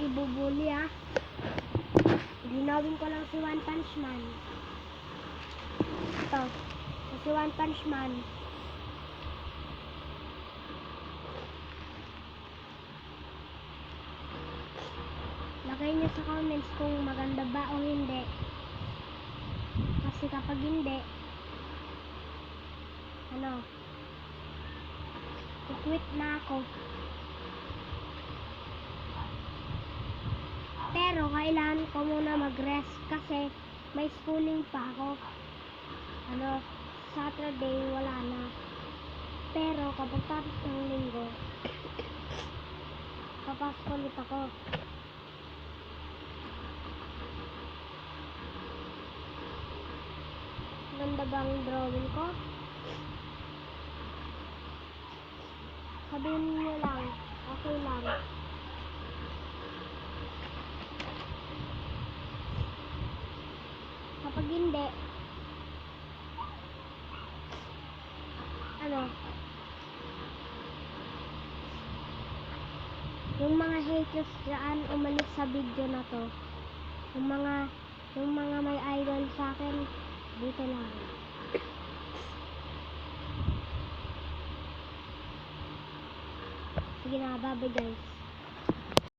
ibubuli ah. Linawin ko lang si One Punch Man. Ito. Si One Punch Man. Lagay niyo sa comments kung maganda ba o hindi. Kasi kapag hindi, quit na ako. Pero kailangan ko muna mag-rest kasi may schooling pa ako. Saturday wala na. Pero kapag tapos ng linggo, papasok ulit ako. Ganda bang drawing ko? Sabihin niyo lang, okay lang. Kapag hindi, yung mga haters dyan, umalis sa video na to. Yung mga may idol sa akin, dito lang. Sige na, bye guys.